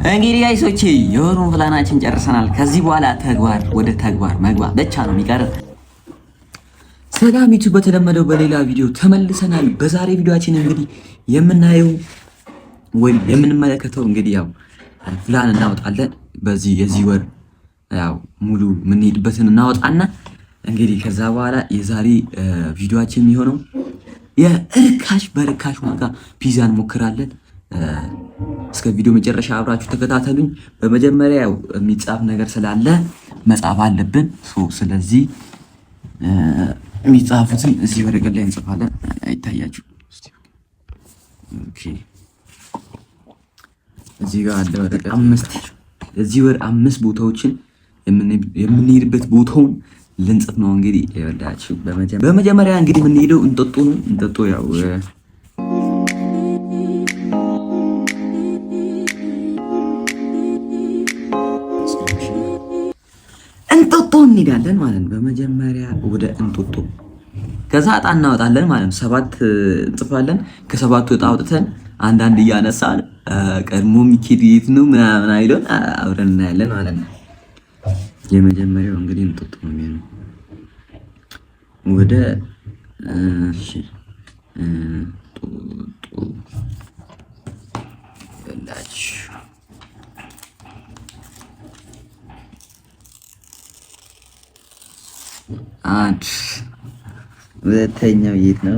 እንግዲህ ጋይሶቼ የወሩን ፕላናችን ጨርሰናል። ከዚህ በኋላ ወደ ተግባር መግባት ብቻ ነው የሚቀረው። ሰላም ዩቲዩብ፣ በተለመደው በሌላ ቪዲዮ ተመልሰናል። በዛሬ ቪዲዮአችን እንግዲህ የምናየው ወይም የምንመለከተው እንግዲህ ያው ፕላን እናወጣለን። በዚህ የዚህ ወር ያው ሙሉ የምንሄድበትን እናወጣና እንግዲህ ከዛ በኋላ የዛሬ ቪዲዮአችን የሚሆነው የርካሽ በርካሽ ዋጋ ፒዛ እንሞክራለን። እስከ ቪዲዮ መጨረሻ አብራችሁ ተከታተሉኝ። በመጀመሪያ ያው የሚጻፍ ነገር ስላለ መጻፍ አለብን። ስለዚህ የሚጻፉትን እዚህ ወረቀት ላይ እንጽፋለን። አይታያችሁ? ኦኬ፣ እዚህ ጋር አለ ወረቀት። እዚህ ወር 5 ቦታዎችን የምንሄድበት ቦታውን ልንጽፍ ነው። እንግዲህ ይወዳችሁ በመጀመሪያ እንግዲህ የምንሄደው እንጦጦ ነው። እንጦጦ ያው እንጦጦ እንሄዳለን ማለት ነው። በመጀመሪያ ወደ እንጦጦ፣ ከዛ እጣ እናወጣለን ማለት ነው። 7 እንጽፋለን። ከ7ቱ እጣ አውጥተን አንዳንድ እያነሳን ቀድሞ የሚኬድ የት ነው ምናምን አይደል አብረን እናያለን ማለት ነው። የመጀመሪያው እንግዲህ እንጦጦ ነው የሚሆነው። ወደ እንጦጦ ያላችሁ አንድ ሁለተኛው የት ነው?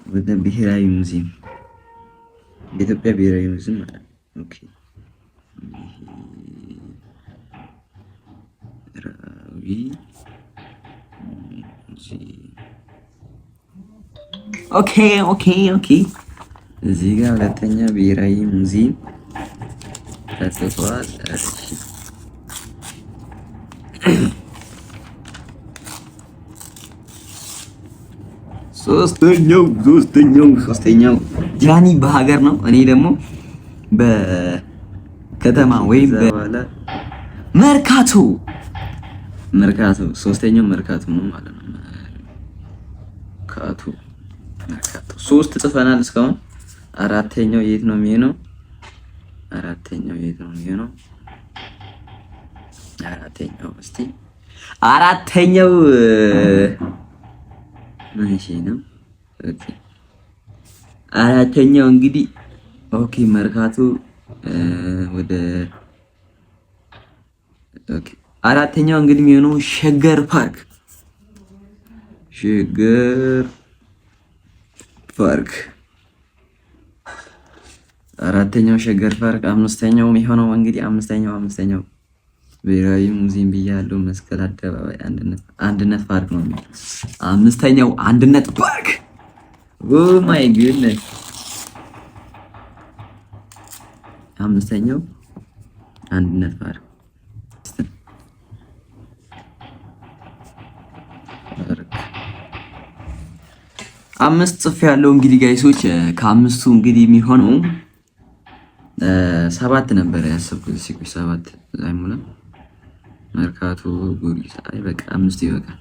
ወደ ብሔራዊ ሙዚየም፣ የኢትዮጵያ ብሔራዊ ሙዚየም ማለት ነው። ኦኬ ኦኬ። እዚህ ጋር ሁለተኛ ብሔራዊ ሙዚየም ተጽፏል። ሶስተኛው ጃኒ በሀገር ነው። እኔ ደግሞ በከተማ ወይም መርካቶ። ሶስተኛው መርካቶ ነው ማለት ነው። መርካቶ 3 ጽፈናል እስካሁን። አራተኛው የት ነው የሚሆነው? አራተኛው ነው። ኦኬ፣ አራተኛው እንግዲህ ኦኬ መርካቶ ወደ ኦኬ። አራተኛው እንግዲህ የሚሆነው ሸገር ፓርክ። አራተኛው ሸገር ፓርክ። አምስተኛው የሚሆነው እንግዲህ አምስተኛው ብሔራዊ ሙዚየም ብያለሁ። መስቀል አደባባይ አንድነት ፓርክ ነው የሚለው። አምስተኛው አንድነት ፓርክ። ኦ ማይ ጉድነስ። አምስተኛው አንድነት ፓርክ። 5 ጽፍ ያለው እንግዲህ ጋይሶች፣ ከ5ቱ እንግዲህ የሚሆነው 7 ነበር ያሰብኩት። 7 አይሞላም። መርካቶ ጊዮርጊስ። አይ በቃ 5 ይበቃል።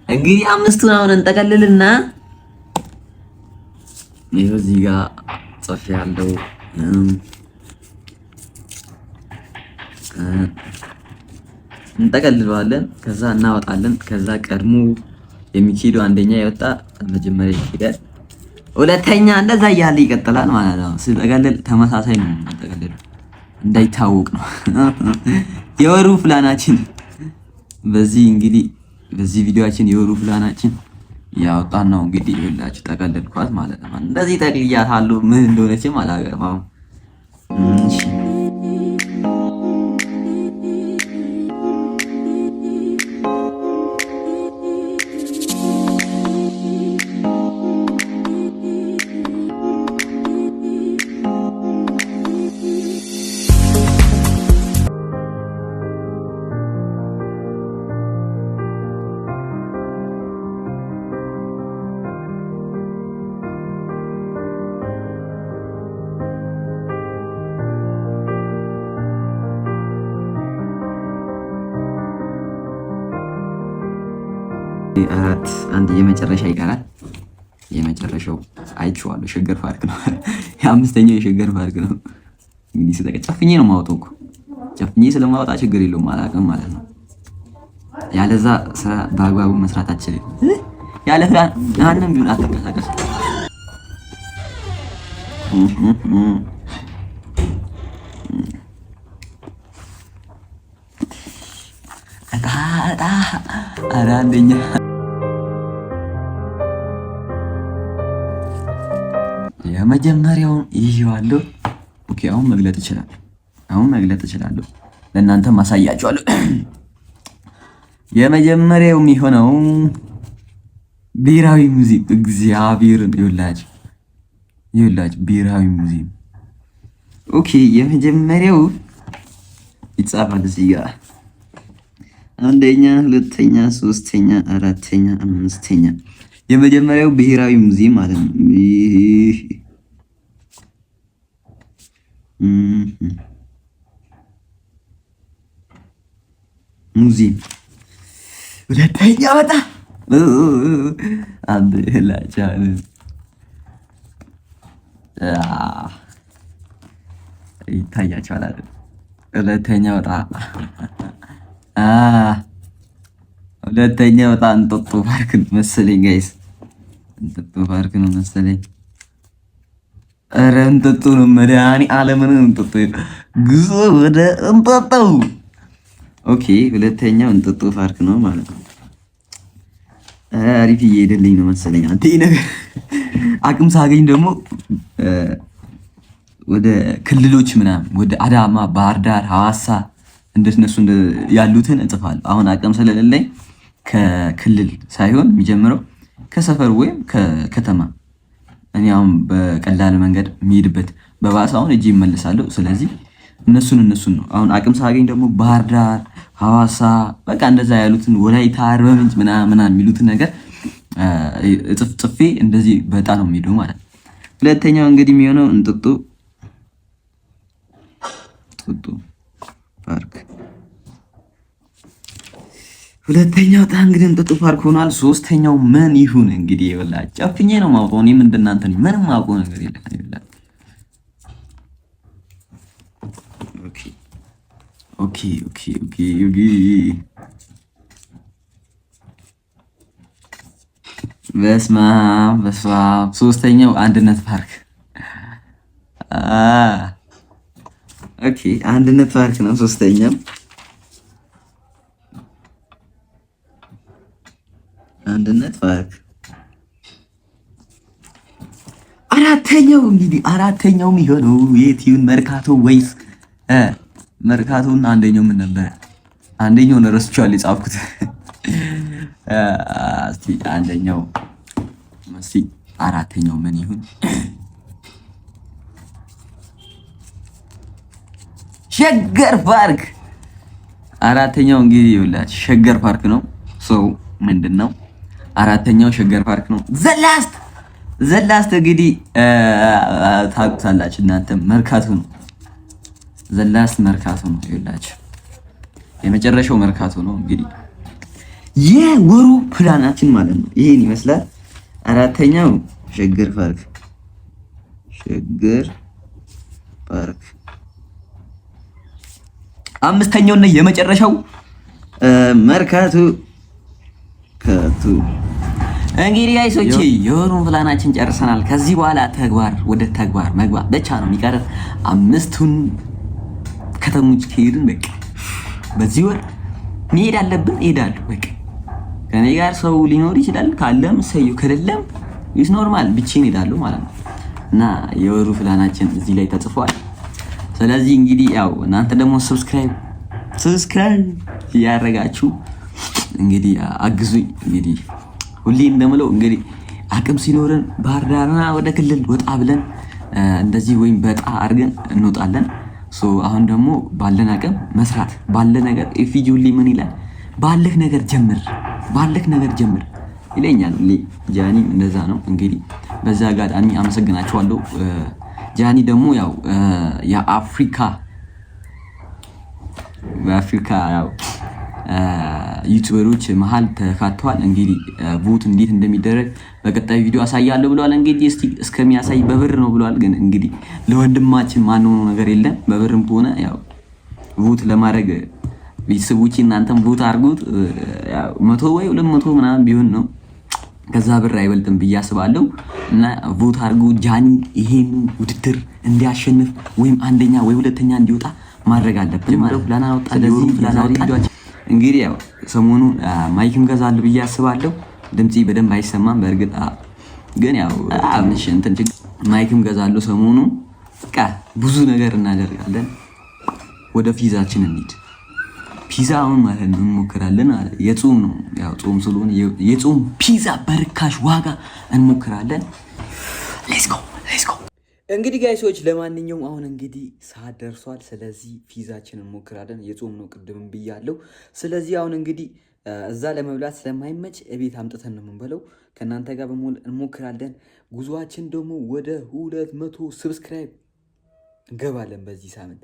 እንግዲህ 5ቱን አሁን እንጠቀልልና ይሄው እዚህ ጋር ጽፍ ያለው እንጠቀልለዋለን። ከዛ እናወጣለን። ከዛ ቀድሞ የሚኬደው አንደኛ የወጣ መጀመሪያ ይኬዳል። ሁለተኛ እንደዛ እያለ ይቀጥላል ማለት ነው። ሲጠቀልል ተመሳሳይ ነው የምንጠቀልለው፣ እንዳይታወቅ ነው። የወሩ ፕላናችን በዚህ ቪዲዮአችን የወሩ ፕላናችን ያወጣን ነው። እንግዲህ ይኸውላችሁ ጠቀለልኳት ማለት ነው። እንደዚህ ጠቅልያታለሁ። ምን እንደሆነችም አላገባም። እሺ አራት አንድ የመጨረሻ ይቀራል። የመጨረሻው አይቼዋለሁ ሸገር ፓርክ ነው። የአምስተኛው የሸገር ፓርክ ነው። እንግዲህ ጨፍኜ ነው የማወጣው እኮ ጨፍኜ ስለማወጣ ችግር የለውም አላውቅም ማለት ነው። ያለዛ ስራ በአግባቡ መስራት አችልም። ያለ ፕላን ማንም ቢሆን አትንቀሳቀስ። ኧረ አንደኛ የመጀመሪያውን ይዤዋለሁ። ኦኬ አሁን መግለጥ እችላለሁ። ለእናንተም ማሳያችኋለሁ። የመጀመሪያው የሚሆነው ብሔራዊ ሙዚየም እግዚአብሔርን ይኸውላችሁ ብሔራዊ ሙዚየም። ኦኬ የመጀመሪያው ይጻፋል እዚህ ጋር አንደኛ፣ ሁለተኛ፣ ሶስተኛ፣ አራተኛ፣ አምስተኛ። የመጀመሪያው ብሔራዊ ሙዚየም ማለት ነው። ሙዚየም ሁለተኛ ወጣ አብላቻል ይታያችኋል አይደል? ሁለተኛ ወጣ ሁለተኛ ወጣ እንጦጦ ፓርክ መሰለኝ ጋይስ፣ እንጦጦ ፓርክ ነው መሰለኝ። ኧረ እንጦጦ ነው መድኃኒዓለምን እንጦጦ ጉዞ ወደ እንጦጦ። ኦኬ ሁለተኛው እንጦጦ ፓርክ ነው ማለት ነው። አሪፍ እየሄደልኝ ነው መሰለኝ። አንተ ነገር አቅም ሳገኝ ደግሞ ወደ ክልሎች ምናምን ወደ አዳማ፣ ባህር ዳር፣ ሐዋሳ እንደነሱ ያሉትን እጽፋለሁ። አሁን አቅም ስለሌለኝ ከክልል ሳይሆን የሚጀምረው ከሰፈር ወይም ከከተማ እኔ አሁን በቀላል መንገድ የሚሄድበት በባስ አሁን እጄ ይመለሳለሁ። ስለዚህ እነሱን ነው አሁን አቅም ሳገኝ ደግሞ ባህር ዳር፣ ሐዋሳ በቃ እንደዛ ያሉትን ወላይታ፣ አርባ ምንጭ ምናምን የሚሉትን ነገር ጽፌ እንደዚህ በጣም ነው የሚሄደው ማለት ነው። ሁለተኛው እንግዲህ የሚሆነው እንጦጦ ፓርክ ሁለተኛው እንግዲህ እንጦጦ ፓርክ ሆኗል። ሶስተኛው ምን ይሁን እንግዲህ ይኸውላችሁ ጨፍኜ ነው የማውቀው። እኔም እንደናንተ ነኝ፣ ምንም የማውቀው ነገር የለም። ኦኬ በስመ አብ። ሶስተኛው አንድነት ፓርክ ኦኬ አንድነት ፓርክ ነው ሶስተኛው። አንድነት ፓርክ አራተኛው የሚሆነው የት ይሁን? መርካቶ ወይስ መርካቶና አንደኛው ምን ነበር? አንደኛውን ረስቼዋለሁ የጻፍኩት። እስቲ አንደኛው አራተኛው ምን ይሁን? ሸገር ፓርክ አራተኛው እንግዲህ ይኸውላችሁ ሸገር ፓርክ ነው። ሰው ምንድነው አራተኛው ሸገር ፓርክ ነው። ዘላስት እንግዲህ ታውቁታላችሁ እናንተ መርካቶ ነው። ዘላስት መርካቶ ነው። ይኸውላችሁ የመጨረሻው መርካቶ ነው። እንግዲህ የወሩ ፕላናችን ማለት ነው ይሄን ይመስላል። አራተኛው ሸገር ፓርክ አምስተኛውና የመጨረሻው መርካቶ እንግዲህ ጋይሶች የወሩን ፕላናችን ጨርሰናል። ከዚህ በኋላ ወደ ተግባር መግባት ብቻ ነው የሚቀር። አምስቱን ከተሞች ከሄድን በቃ በዚህ ወር መሄድ አለብን። እሄዳለሁ በቃ ከኔ ጋር ሰው ሊኖር ይችላል። ካለም ሰው ከሌለም ይስ ኖርማል ብቻዬን እሄዳለሁ ማለት ነው። እና የወሩ ፕላናችን እዚህ ላይ ተጽፏል። ስለዚህ እንግዲህ ያው እናንተ ደግሞ ሰብስክራይብ ያደረጋችሁ እንግዲህ አግዙኝ። እንግዲህ ሁሌ እንደምለው እንግዲህ አቅም ሲኖርን ባህር ዳርና ወደ ክልል ወጣ ብለን እንደዚህ ወይም በጣ አድርገን እንወጣለን። አሁን ደግሞ ባለን አቅም መስራት ባለ ነገር ኤፊጁሊ ምን ይላል? ባለህ ነገር ጀምር ይለኛል። ጃኒ እንደዛ ነው። እንግዲህ በዛ አጋጣሚ አመሰግናችኋለሁ። ጃኒ ደግሞ ያው በአፍሪካ ያው ዩቲዩበሮች መሀል ተካተዋል። እንግዲህ ቮት እንዴት እንደሚደረግ በቀጣይ ቪዲዮ አሳያለሁ ብለዋል። እንግዲህ እስቲ እስከሚያሳይ በብር ነው ብለዋል። ግን እንግዲህ ለወንድማችን ማንሆነ ነገር የለም። በብርም ሆነ ያው ቮት ለማድረግ ቤተሰቦቼ እናንተም ቮት አድርጉት። ያው 100 ወይ 200 ምናምን ቢሆን ነው ከዛ ብር አይበልጥም ብዬ አስባለሁ። እና ቮት አድርጉ ጃኒ ይሄን ውድድር እንዲያሸንፍ ወይም አንደኛ ወይ ሁለተኛ እንዲወጣ ማድረግ አለብን ማለት ነው። ፕላን አወጣ ለዚህ ፕላን አወጣ። እንግዲህ ያው ሰሞኑ ማይክም ገዛለሁ ብዬ አስባለሁ። ድምጽ በደንብ አይሰማም በእርግጥ ግን ያው ትንሽ እንትን ማይክም ገዛለሁ ሰሞኑ። በቃ ብዙ ነገር እናደርጋለን። ወደ ፒዛችን እንሂድ። ፒዛውን ማለት ነው እንሞክራለን። የጾም ነው ያው ጾም ስለሆነ የጾም ፒዛ በርካሽ ዋጋ እንሞክራለን። ሌትስ ጎ ሌትስ ጎ። እንግዲህ ጋይሶች ለማንኛውም አሁን እንግዲህ ሰዓት ደርሷል። ስለዚህ ፒዛችን እንሞክራለን። የጾም ነው ቅድምም ብያለሁ። ስለዚህ አሁን እንግዲህ እዛ ለመብላት ስለማይመች እቤት አምጥተን ነው የምንበለው። ከእናንተ ጋር በመሆን እንሞክራለን። ጉዟችን ደግሞ ወደ 200 ሰብስክራይብ እንገባለን በዚህ ሳምንት።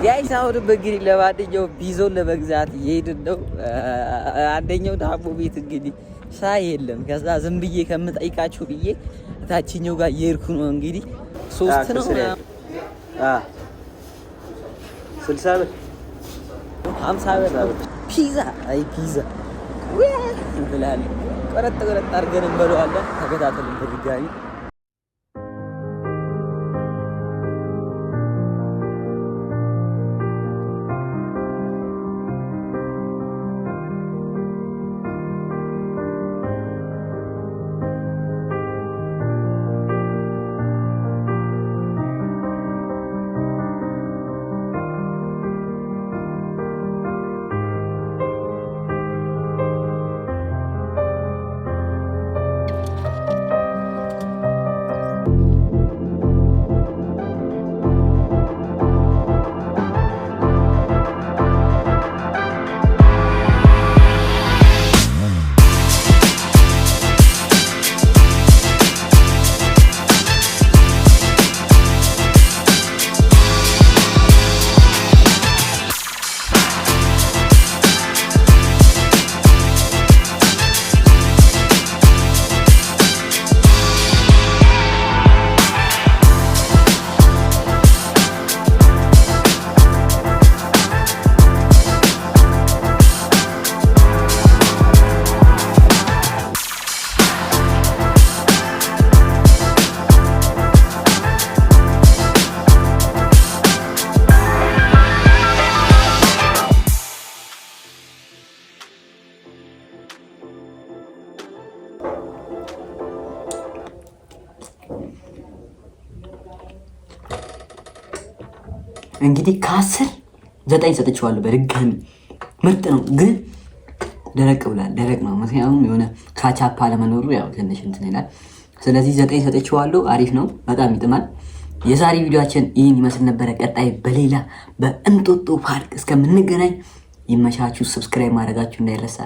ጋይስ አሁን እንግዲህ ለማንኛውም ፒዛውን ለመግዛት እየሄድን ነው። አንደኛው ዳቦ ቤት እንግዲህ ሻይ የለም። ከዛ ዝም ብዬ ከምጠይቃችሁ ብዬ ታችኛው ጋር እየሄድኩ ነው። እንግዲህ 3 ነው 60 ብር 50 ብር ፒዛ። አይ ፒዛ እንብላለን። ቆረጥ አድርገን እንበለዋለን። ተከታተሉን በድጋሚ። እንግዲህ ከ10 9 ሰጥቼዋለሁ። በድጋሚ ምርጥ ነው፣ ግን ደረቅ ብሏል። ደረቅ ነው ምክንያቱም የሆነ ካቻፓ ለመኖሩ ያው ትንሽ እንትን ይላል። ስለዚህ 9 ሰጥቼዋለሁ። አሪፍ ነው፣ በጣም ይጥማል። የዛሬ ቪዲዮአችን ይህን ይመስል ነበረ። ቀጣይ በሌላ በእንጦጦ ፓርክ እስከምንገናኝ ይመቻችሁ። ሰብስክራይብ ማድረጋችሁ እንዳይረሳ።